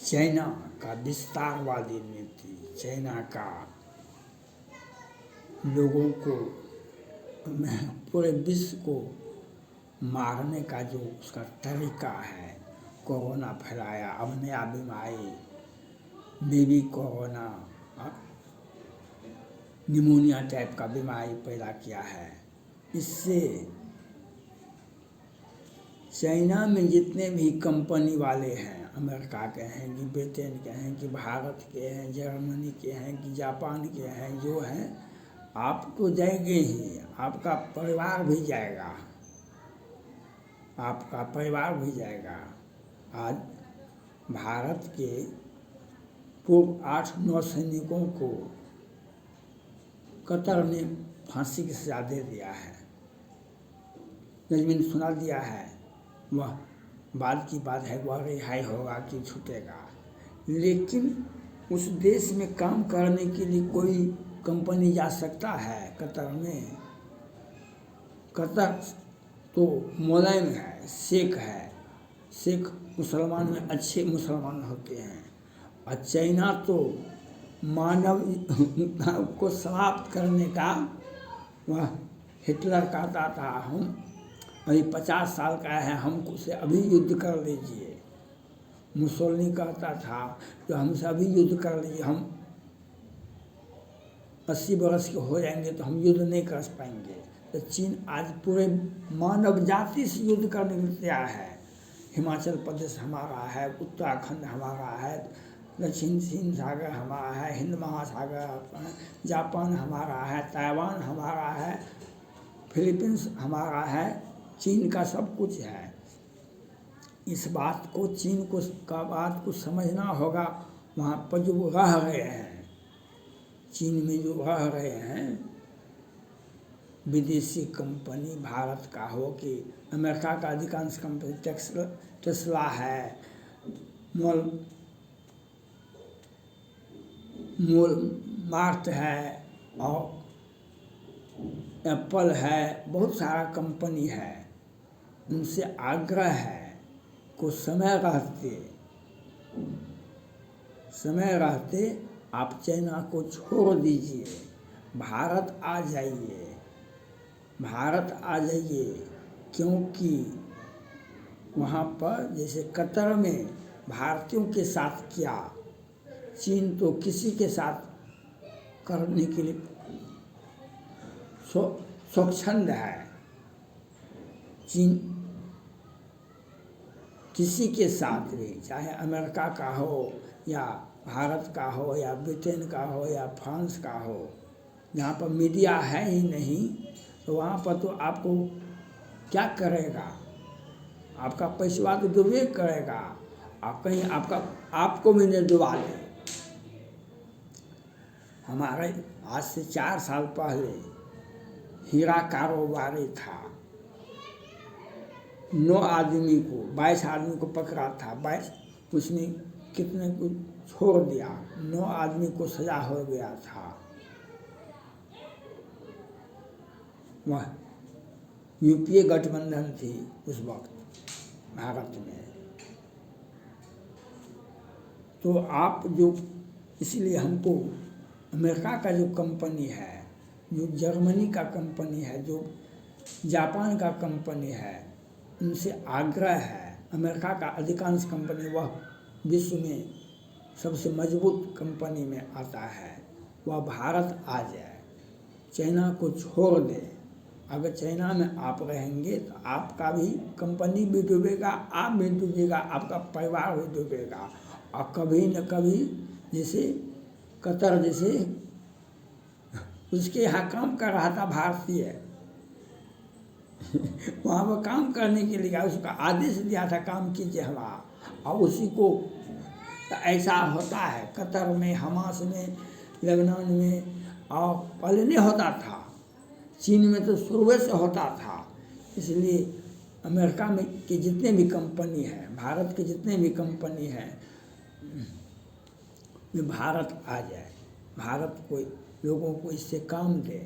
China का विस्तारवादी नीति, चाइना का लोगों को, पूरे विश्व को मारने का जो उसका तरीका है, कोरोना फैलाया, अब नया बीमारी बेबी कोरोना, निमोनिया टाइप का बीमारी पैदा किया है। इससे चाइना में जितने भी कंपनी वाले हैं, अमेरिका के हैं कि ब्रिटेन के हैं कि भारत के हैं, जर्मनी के हैं कि जापान के हैं, जो हैं आप तो जाएंगे ही, आपका परिवार भी जाएगा, आपका परिवार भी जाएगा। आज भारत के पूर्व 8-9 सैनिकों को कतर ने फांसी की सजा दे दिया है, जजमेंट सुना दिया है। वह बाद की बात है, वह रिहाई होगा कि छूटेगा, लेकिन उस देश में काम करने के लिए कोई कंपनी जा सकता है कतर में? कतर तो मुलायम है, शेख है, शेख मुसलमान में अच्छे मुसलमान होते हैं। और चाइना तो मानव को समाप्त करने का, वह हिटलर कहता था हम अभी 50 साल का है, हमको से अभी युद्ध कर लीजिए। मुसोलिनी कहता था जो हमसे अभी युद्ध कर लीजिए, हम 80 बरस के हो जाएंगे तो हम युद्ध नहीं कर पाएंगे। तो चीन आज पूरे मानव जाति से युद्ध करने के लिए तैयार है। हिमाचल प्रदेश हमारा है, उत्तराखंड हमारा है, दक्षिण चीन सागर हमारा है, हिंद महासागर, जापान हमारा है, ताइवान हमारा है, फिलीपींस हमारा है, चीन का सब कुछ है। इस बात को, चीन को का बात को समझना होगा। वहाँ पर जो रह रहे हैं, चीन में जो रह रहे हैं, विदेशी कंपनी, भारत का हो कि अमेरिका का, अधिकांश कंपनी टेस्ला है, मार्ट है और एप्पल है, बहुत सारा कंपनी है। उनसे आग्रह है को समय रहते आप चाइना को छोड़ दीजिए, भारत आ जाइए, भारत आ जाइए। क्योंकि वहाँ पर जैसे कतर में भारतीयों के साथ किया, चीन तो किसी के साथ करने के लिए स्वच्छंद है। चीन किसी के साथ भी, चाहे अमेरिका का हो या भारत का हो या ब्रिटेन का हो या फ्रांस का हो, जहाँ पर मीडिया है ही नहीं तो वहाँ पर तो आपको क्या करेगा, आपका पैसा तो डूबे करेगा, आप कहीं आपको भी नहीं डुबा ले। हमारे आज से 4 साल पहले हीरा कारोबारी था, 9 आदमी को, 22 आदमी को पकड़ा था, 22 उसने कितने को छोड़ दिया, 9 आदमी को सजा हो गया था। वह यूपीए गठबंधन थी उस वक्त भारत में। तो आप जो, इसलिए हमको अमेरिका का जो कंपनी है, जो जर्मनी का कंपनी है, जो जापान का कंपनी है, उनसे आग्रह है। अमेरिका का अधिकांश कंपनी वह विश्व में सबसे मजबूत कंपनी में आता है, वह भारत आ जाए, चाइना को छोड़ दे। अगर चाइना में आप रहेंगे तो आपका भी कंपनी भी डूबेगा, आप भी डूबेगा, आपका परिवार भी डूबेगा। और कभी न कभी, जैसे कतर जैसे उसके यहाँ काम कर रहा था भारतीय, वहाँ पर काम करने के लिए उसका आदेश दिया था काम कीजिए हमारा, और उसी को ऐसा होता है कतर में, हमास में, लेबनान में, और पहले नहीं होता था, चीन में तो शुरू से होता था। इसलिए अमेरिका में के जितने भी कंपनी हैं, भारत के जितने भी कंपनी हैं, वे भारत आ जाए, भारत को, लोगों को इससे काम दे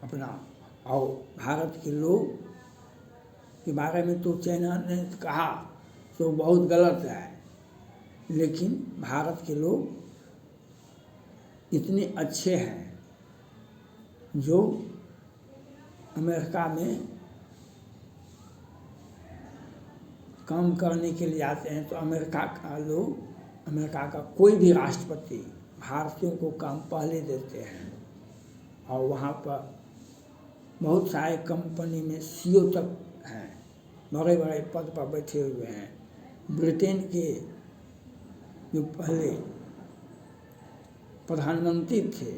अपना, और भारत के लोग के बारे में तो चाइना ने कहा तो बहुत गलत है, लेकिन भारत के लोग इतने अच्छे हैं जो अमेरिका में काम करने के लिए आते हैं। तो अमेरिका का कोई भी राष्ट्रपति भारतीयों को काम पहले देते हैं, और वहाँ पर बहुत सारे कंपनी में सीईओ तक हैं, बड़े बड़े पद पर बैठे हुए हैं। ब्रिटेन के जो पहले प्रधानमंत्री थे,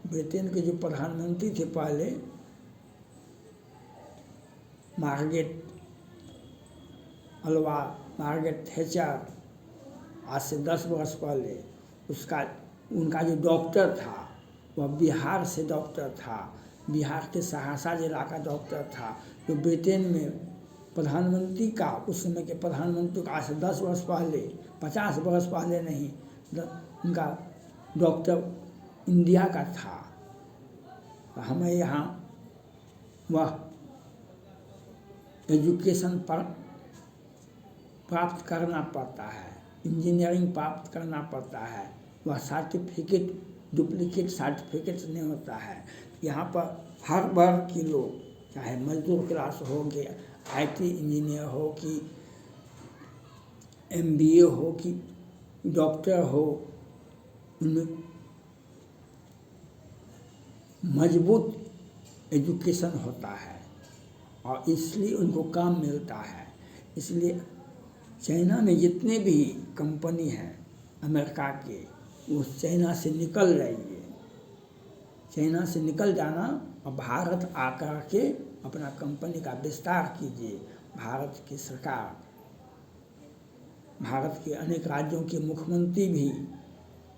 ब्रिटेन के जो प्रधानमंत्री थे पहले, मार्गरेट थैचर, आज से 10 वर्ष पहले उनका जो डॉक्टर था वह बिहार से डॉक्टर था, बिहार के सहरसा जिला का डॉक्टर था, जो ब्रिटेन में प्रधानमंत्री का, उस समय के प्रधानमंत्री का आज से 10 वर्ष पहले, 50 वर्ष पहले नहीं, उनका डॉक्टर इंडिया का था। तो हमें यहाँ वह एजुकेशन पर प्राप्त करना पड़ता है, इंजीनियरिंग प्राप्त करना पड़ता है, वह सर्टिफिकेट डुप्लीकेट सर्टिफिकेट नहीं होता है। यहाँ पर हर वर्ग के लोग, चाहे मजदूर क्लास हो कि IT इंजीनियर हो कि MBA हो कि डॉक्टर हो, उनमें मजबूत एजुकेशन होता है और इसलिए उनको काम मिलता है। इसलिए चाइना में जितने भी कंपनी हैं अमेरिका के, वो चाइना से निकल जाइए, चाइना से निकल जाना और भारत आकर के अपना कंपनी का विस्तार कीजिए। भारत की सरकार, भारत के अनेक राज्यों के मुख्यमंत्री भी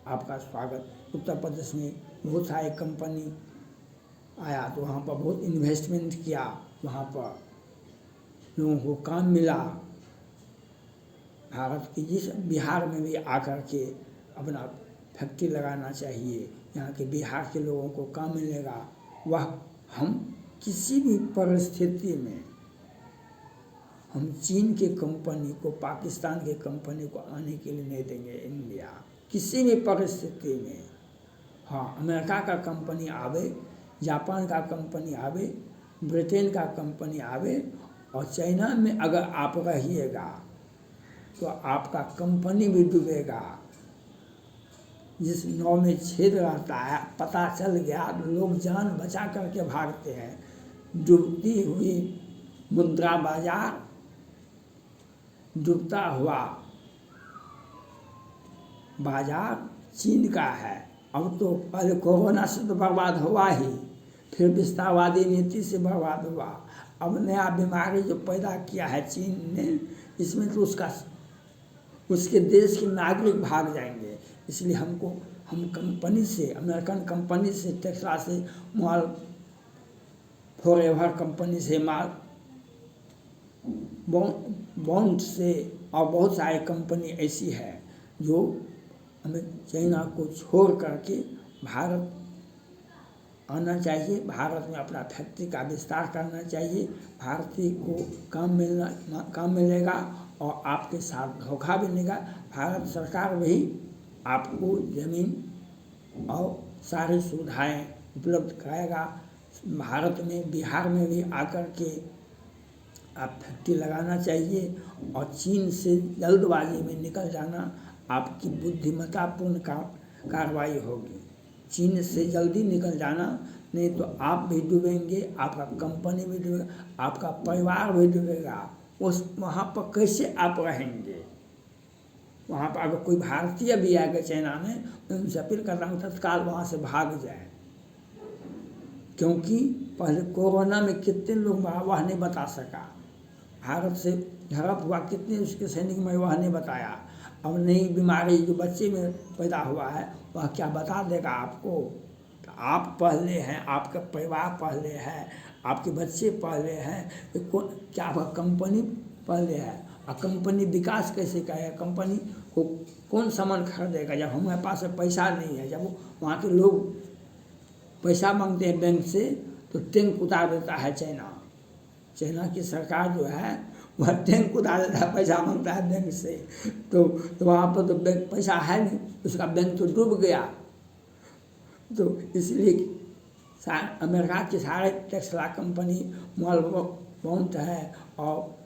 आपका स्वागत, उत्तर प्रदेश में बहुत सारे कंपनी आया तो वहाँ पर बहुत इन्वेस्टमेंट किया, वहाँ पर लोगों को काम मिला। भारत की जिस बिहार में भी आकर के अपना फैक्ट्री लगाना चाहिए, यहाँ के बिहार के लोगों को काम मिलेगा। वह हम किसी भी परिस्थिति में हम चीन के कंपनी को, पाकिस्तान के कंपनी को आने के लिए नहीं देंगे इंडिया, किसी भी परिस्थिति में। हाँ, अमेरिका का कंपनी आवे, जापान का कंपनी आवे, ब्रिटेन का कंपनी आवे, और चाइना में अगर आप रहिएगा तो आपका कंपनी भी डूबेगा। जिस नाव में छेद रहता है, पता चल गया तो लोग जान बचा करके भागते हैं। डूबती हुई मुद्रा बाजार, डूबता हुआ बाजार चीन का है। अब तो पहले कोरोना से तो बर्बाद हुआ ही, फिर विस्तारवादी नीति से बर्बाद हुआ, अब नया बीमारी जो पैदा किया है चीन ने, इसमें तो उसके देश के नागरिक भाग जाएंगे। इसलिए हम कंपनी से, अमेरिकन कंपनी से, टेस्ला से माल, फॉरएवर कंपनी से माल, बॉन्ड से, और बहुत सारी कंपनी ऐसी है जो हमें चाइना को छोड़ करके भारत आना चाहिए, भारत में अपना फैक्ट्री का विस्तार करना चाहिए। भारतीय को काम मिलेगा और आपके साथ धोखा भी मिलेगा। भारत सरकार भी आपको ज़मीन और सारी सुविधाएं उपलब्ध कराएगा। भारत में, बिहार में भी आकर के आप फैक्ट्री लगाना चाहिए, और चीन से जल्दबाजी में निकल जाना आपकी बुद्धिमत्तापूर्ण कार्रवाई होगी। चीन से जल्दी निकल जाना, नहीं तो आप भी डूबेंगे, आपका कंपनी भी डूबेगा, आपका परिवार भी डूबेगा। वहाँ पर कैसे आप रहेंगे? वहाँ पर अगर कोई भारतीय भी आ गए चाइना में, मैं उनसे अपील कर रहा हूँ तत्काल वहाँ से भाग जाए, क्योंकि पहले कोरोना में कितने लोग वह नहीं बता सका, भारत से झड़प हुआ, कितने उसके सैनिक में वह नहीं बताया। अब नई बीमारी जो बच्चे में पैदा हुआ है वह क्या बता देगा आपको? तो आप पहले हैं, आपका परिवार पहले है, आपके बच्चे पहले हैं, तो क्या आपका कंपनी पहले है? और कंपनी विकास कैसे करेगा? कंपनी को कौन सामान खरीदेगा जब हमारे पास पैसा नहीं है? जब वहाँ के लोग पैसा मांगते हैं बैंक से तो टैंक उतार देता है चाइना, चाइना की सरकार जो है वह टैंक उड़ा देता है, पैसा मांगता है बैंक से। तो वहाँ पर तो बैंक पैसा है नहीं, उसका बैंक तो डूब गया। तो इसलिए अमेरिका की सारे टेस्ला कंपनी, माउंट है और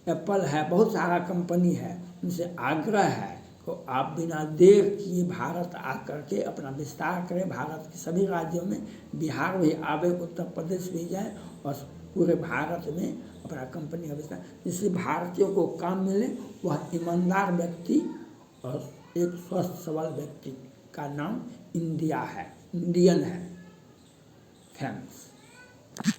एप्पल है, बहुत सारा कंपनी है, उनसे आग्रह है तो आप बिना देर किए भारत आकर के अपना विस्तार करें। भारत के सभी राज्यों में, बिहार भी आवे, उत्तर प्रदेश भी जाए और पूरे भारत में अपना कंपनी का विस्तार, जिससे भारतीयों को काम मिले। वह ईमानदार व्यक्ति और एक स्वस्थ सबल व्यक्ति का नाम इंडिया है, इंडियन है। थैंक्स।